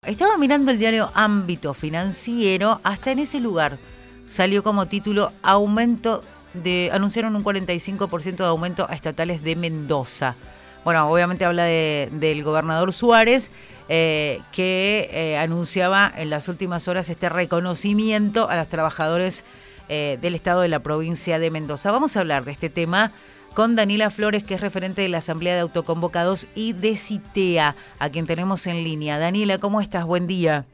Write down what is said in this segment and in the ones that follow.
Estaba mirando el diario Ámbito Financiero, hasta en ese lugar salió como título anunciaron un 45% de aumento a estatales de Mendoza. Bueno, obviamente habla del gobernador Suárez, que anunciaba en las últimas horas este reconocimiento a los trabajadores del Estado de la provincia de Mendoza. Vamos a hablar de este tema con Daniela Flores, que es referente de la Asamblea de Autoconvocados y de CITEA, a quien tenemos en línea. Daniela, ¿cómo estás? Buen día.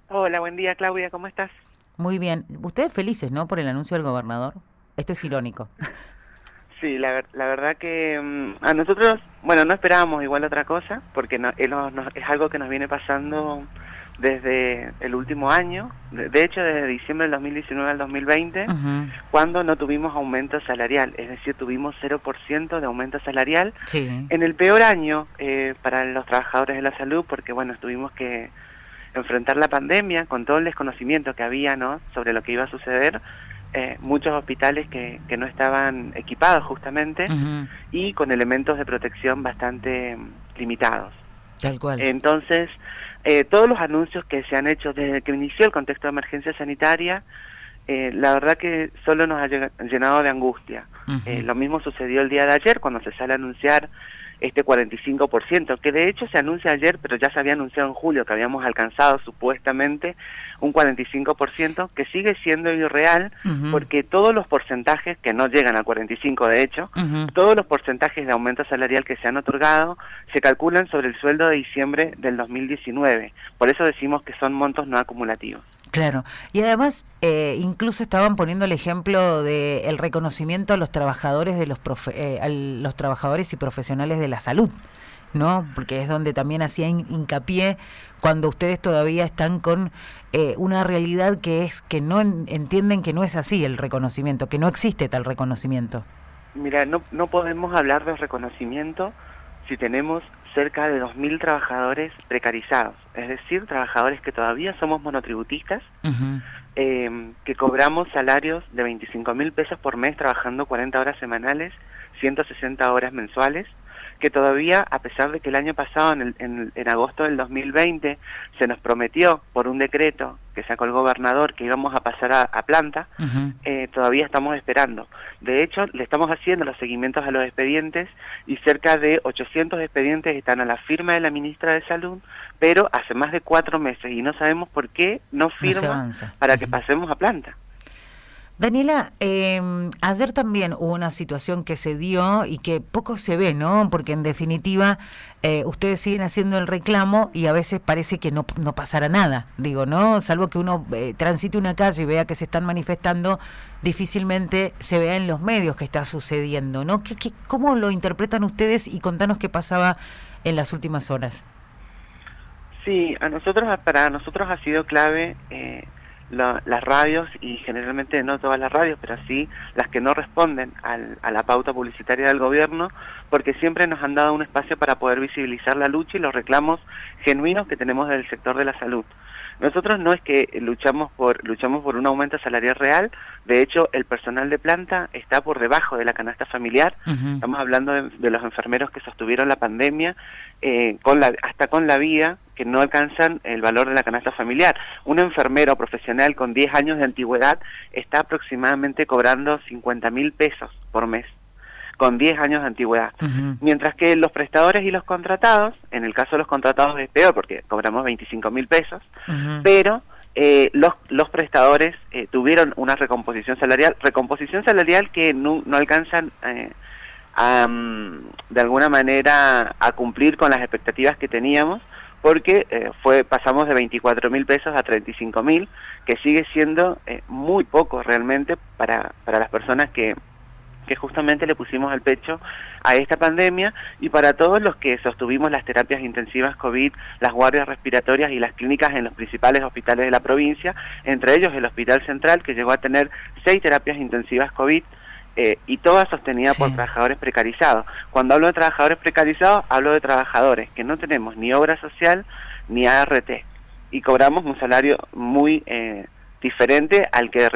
Hola, buen día, Claudia, ¿cómo estás? Muy bien. Ustedes felices, ¿no?, por el anuncio del gobernador. Esto es irónico. Sí, la verdad que a nosotros, bueno, no esperábamos igual otra cosa, porque es algo que nos viene pasando desde el último año, de hecho desde diciembre del 2019 al 2020, Uh-huh. cuando no tuvimos aumento salarial, es decir, tuvimos 0% de aumento salarial Sí. en el peor año para los trabajadores de la salud, porque bueno, tuvimos que enfrentar la pandemia con todo el desconocimiento que había, ¿no?, sobre lo que iba a suceder, muchos hospitales que no estaban equipados justamente Uh-huh. y con elementos de protección bastante limitados. Tal cual. Entonces, todos los anuncios que se han hecho desde que inició el contexto de emergencia sanitaria, la verdad que solo nos ha llenado de angustia. Uh-huh. Lo mismo sucedió el día de ayer cuando se sale a anunciar este 45%, que de hecho se anuncia ayer, pero ya se había anunciado en julio que habíamos alcanzado supuestamente un 45%, que sigue siendo irreal, Uh-huh. porque todos los porcentajes, que no llegan al 45% de hecho, Uh-huh. todos los porcentajes de aumento salarial que se han otorgado se calculan sobre el sueldo de diciembre del 2019. Por eso decimos que son montos no acumulativos. Claro, y además incluso estaban poniendo el ejemplo de el reconocimiento a los trabajadores a los trabajadores y profesionales de la salud, ¿no? Porque es donde también hacía hincapié cuando ustedes todavía están con una realidad que es que no entienden que no es así el reconocimiento, que no existe tal reconocimiento. Mira, no podemos hablar de reconocimiento si tenemos cerca de 2.000 trabajadores precarizados, es decir, trabajadores que todavía somos monotributistas, Uh-huh. que cobramos salarios de 25.000 pesos por mes trabajando 40 horas semanales, 160 horas mensuales, que todavía, a pesar de que el año pasado, en agosto del 2020, se nos prometió por un decreto que sacó el gobernador que íbamos a pasar a planta, Uh-huh. todavía estamos esperando. De hecho, le estamos haciendo los seguimientos a los expedientes y cerca de 800 expedientes están a la firma de la ministra de Salud, pero hace más de 4 meses y no sabemos por qué no No se firma avanza. para que Uh-huh. pasemos a planta. Daniela, ayer también hubo una situación que se dio y que poco se ve, ¿no? Porque en definitiva ustedes siguen haciendo el reclamo y a veces parece que no pasará nada, digo, ¿no? Salvo que uno transite una calle y vea que se están manifestando, difícilmente se vea en los medios que está sucediendo, ¿no? ¿Cómo lo interpretan ustedes? Y contanos qué pasaba en las últimas horas. Sí, para nosotros ha sido clave las radios, y generalmente no todas las radios, pero sí las que no responden a la pauta publicitaria del gobierno, porque siempre nos han dado un espacio para poder visibilizar la lucha y los reclamos genuinos que tenemos del sector de la salud. Nosotros no es que luchamos por un aumento salarial real, de hecho el personal de planta está por debajo de la canasta familiar. Uh-huh. Estamos hablando de los enfermeros que sostuvieron la pandemia, hasta con la vida, que no alcanzan el valor de la canasta familiar. Un enfermero profesional con 10 años de antigüedad está aproximadamente cobrando 50.000 pesos por mes, con 10 años de antigüedad. Uh-huh. Mientras que los prestadores y los contratados, en el caso de los contratados es peor porque cobramos 25.000 pesos, Uh-huh. pero los prestadores tuvieron una recomposición salarial que no alcanzan de alguna manera a cumplir con las expectativas que teníamos, porque pasamos de 24.000 pesos a 35.000, que sigue siendo muy poco realmente para las personas que justamente le pusimos al pecho a esta pandemia, y para todos los que sostuvimos las terapias intensivas COVID, las guardias respiratorias y las clínicas en los principales hospitales de la provincia, entre ellos el Hospital Central, que llegó a tener 6 terapias intensivas COVID, y todas sostenidas por trabajadores precarizados. Cuando hablo de trabajadores precarizados, hablo de trabajadores que no tenemos ni obra social ni ART, y cobramos un salario muy diferente al que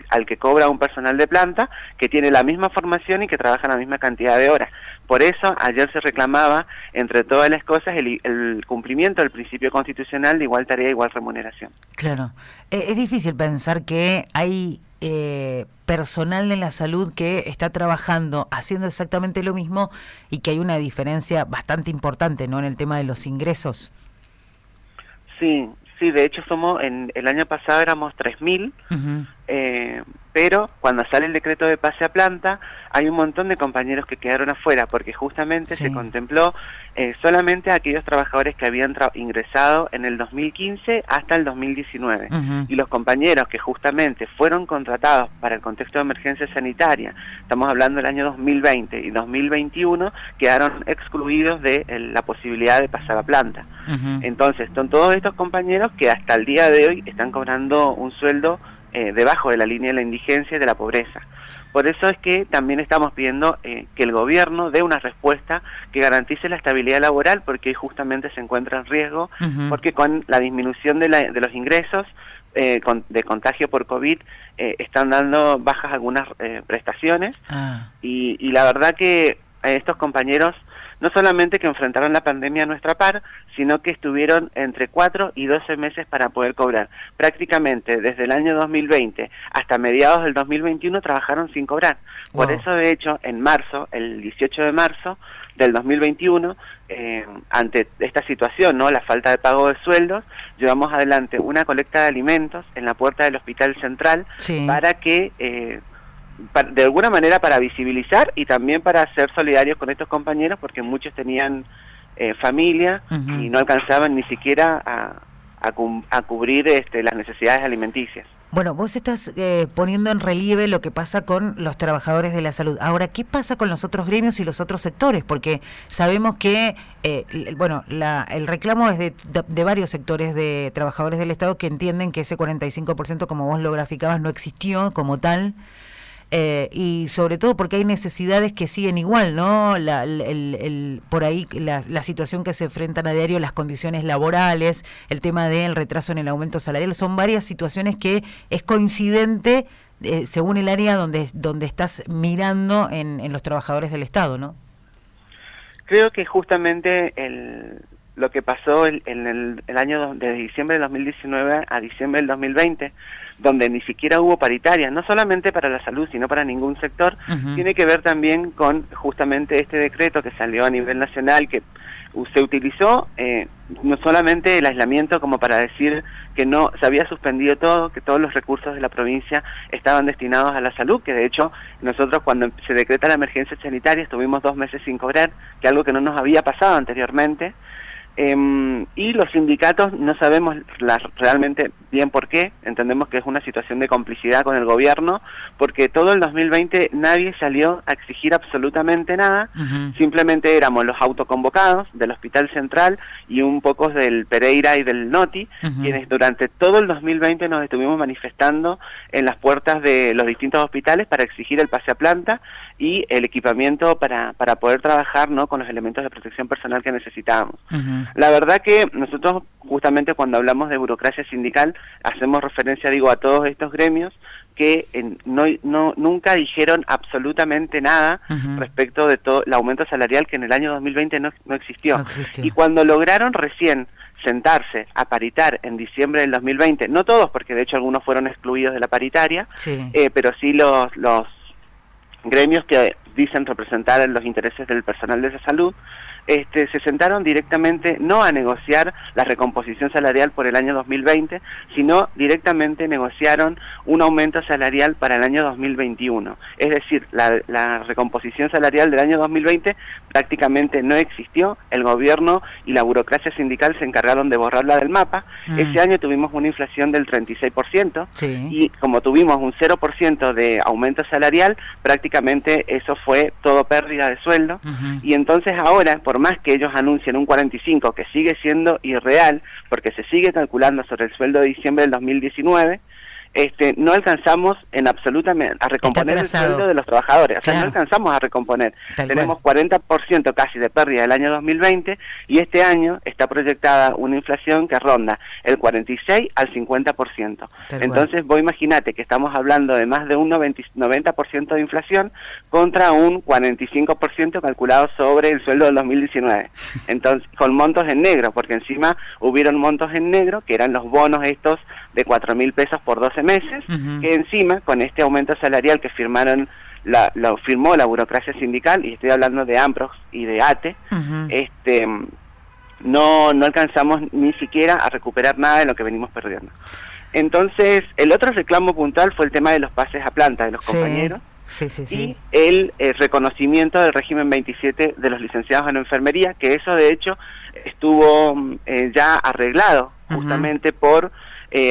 al que cobra un personal de planta que tiene la misma formación y que trabaja la misma cantidad de horas. Por eso ayer se reclamaba, entre todas las cosas, el cumplimiento del principio constitucional de igual tarea, igual remuneración. Claro. Es difícil pensar que hay personal en la salud que está trabajando, haciendo exactamente lo mismo y que hay una diferencia bastante importante, ¿no?, en el tema de los ingresos. Sí, de hecho el año pasado éramos 3.000, pero cuando sale el decreto de pase a planta, hay un montón de compañeros que quedaron afuera, porque justamente se contempló solamente a aquellos trabajadores que habían ingresado en el 2015 hasta el 2019. Y los compañeros que justamente fueron contratados para el contexto de emergencia sanitaria, estamos hablando del año 2020 y 2021, quedaron excluidos de la posibilidad de pasar a planta. Entonces, son todos estos compañeros que hasta el día de hoy están cobrando un sueldo debajo de la línea de la indigencia y de la pobreza. Por eso es que también estamos pidiendo que el gobierno dé una respuesta que garantice la estabilidad laboral, porque hoy justamente se encuentra en riesgo, porque con la disminución de los ingresos de contagio por COVID están dando bajas algunas prestaciones, y la verdad que estos compañeros no solamente que enfrentaron la pandemia a nuestra par, sino que estuvieron entre 4 y 12 meses para poder cobrar. Prácticamente desde el año 2020 hasta mediados del 2021 trabajaron sin cobrar. Por eso, de hecho, en marzo, el 18 de marzo del 2021, ante esta situación, ¿no?, la falta de pago de sueldos, llevamos adelante una colecta de alimentos en la puerta del Hospital Central para que... de alguna manera para visibilizar y también para ser solidarios con estos compañeros, porque muchos tenían familia y no alcanzaban ni siquiera a cubrir las necesidades alimenticias. Bueno, vos estás poniendo en relieve lo que pasa con los trabajadores de la salud. Ahora, ¿qué pasa con los otros gremios y los otros sectores? Porque sabemos que, el reclamo es de varios sectores de trabajadores del Estado que entienden que ese 45%, como vos lo graficabas, no existió como tal. Y sobre todo porque hay necesidades que siguen igual, ¿no? Por ahí la situación que se enfrentan a diario, las condiciones laborales, el tema del retraso en el aumento salarial, son varias situaciones que es coincidente según el área donde estás mirando en los trabajadores del Estado, ¿no? Creo que justamente lo que pasó en el año de diciembre del 2019 a diciembre del 2020, donde ni siquiera hubo paritaria, no solamente para la salud, sino para ningún sector, tiene que ver también con justamente este decreto que salió a nivel nacional, que se utilizó no solamente el aislamiento como para decir que no se había suspendido todo, que todos los recursos de la provincia estaban destinados a la salud, que de hecho nosotros cuando se decreta la emergencia sanitaria estuvimos 2 meses sin cobrar, que algo que no nos había pasado anteriormente. Y los sindicatos no sabemos realmente bien por qué, entendemos que es una situación de complicidad con el gobierno, porque todo el 2020 nadie salió a exigir absolutamente nada, simplemente éramos los autoconvocados del Hospital Central y un poco del Pereira y del Noti, quienes durante todo el 2020 nos estuvimos manifestando en las puertas de los distintos hospitales para exigir el pase a planta y el equipamiento para poder trabajar, ¿no?, con los elementos de protección personal que necesitábamos. La verdad que nosotros justamente cuando hablamos de burocracia sindical hacemos referencia, a todos estos gremios que nunca dijeron absolutamente nada respecto de todo el aumento salarial que en el año 2020 no existió. Y cuando lograron recién sentarse a paritar en diciembre del 2020, no todos, porque de hecho algunos fueron excluidos de la paritaria, pero sí los gremios que dicen representar los intereses del personal de la salud, se sentaron directamente no a negociar la recomposición salarial por el año 2020, sino directamente negociaron un aumento salarial para el año 2021. Es decir, la recomposición salarial del año 2020 prácticamente no existió, el gobierno y la burocracia sindical se encargaron de borrarla del mapa. Ese año tuvimos una inflación del 36%, y como tuvimos un 0% de aumento salarial, prácticamente eso fue todo pérdida de sueldo, y entonces ahora, por más que ellos anuncien un 45, que sigue siendo irreal, porque se sigue calculando sobre el sueldo de diciembre del 2019, no alcanzamos en absolutamente a recomponer el sueldo de los trabajadores, o sea, no alcanzamos a recomponer. Tenemos 40% casi de pérdida del año 2020 y este año está proyectada una inflación que ronda el 46 al 50%. Entonces vos imaginate que estamos hablando de más de un 90% de inflación contra un 45% calculado sobre el sueldo del 2019. Entonces, con montos en negro, porque encima hubieron montos en negro que eran los bonos estos de 4.000 pesos por 12 meses, que encima con este aumento salarial que firmaron lo firmó la burocracia sindical, y estoy hablando de AMPROX y de ATE, no alcanzamos ni siquiera a recuperar nada de lo que venimos perdiendo. Entonces, el otro reclamo puntual fue el tema de los pases a planta de los compañeros, y el reconocimiento del régimen 27 de los licenciados en enfermería, que eso de hecho estuvo ya arreglado justamente por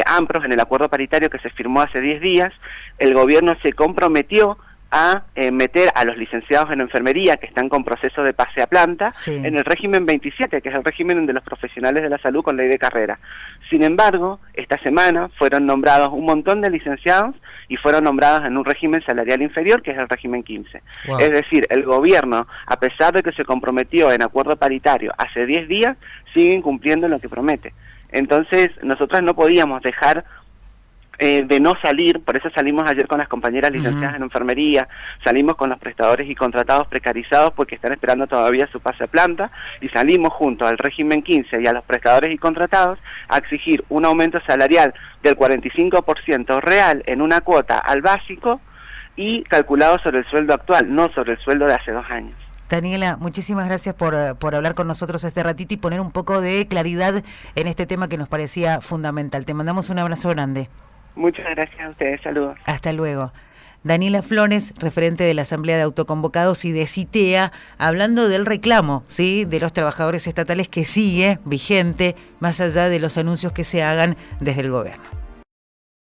AMPROS en el acuerdo paritario que se firmó hace 10 días. El gobierno se comprometió a meter a los licenciados en enfermería que están con proceso de pase a planta en el régimen 27, que es el régimen de los profesionales de la salud con ley de carrera. Sin embargo, esta semana fueron nombrados un montón de licenciados y fueron nombrados en un régimen salarial inferior, que es el régimen 15. Es decir, el gobierno, a pesar de que se comprometió en acuerdo paritario hace 10 días, sigue incumpliendo lo que promete. Entonces, nosotros no podíamos dejar de no salir, por eso salimos ayer con las compañeras licenciadas en enfermería, salimos con los prestadores y contratados precarizados porque están esperando todavía su pase a planta, y salimos junto al régimen 15 y a los prestadores y contratados a exigir un aumento salarial del 45% real en una cuota al básico y calculado sobre el sueldo actual, no sobre el sueldo de hace 2 años. Daniela, muchísimas gracias por hablar con nosotros este ratito y poner un poco de claridad en este tema que nos parecía fundamental. Te mandamos un abrazo grande. Muchas gracias a ustedes, saludos. Hasta luego. Daniela Flores, referente de la Asamblea de Autoconvocados y de CITEA, hablando del reclamo, ¿sí?, de los trabajadores estatales que sigue vigente, más allá de los anuncios que se hagan desde el gobierno.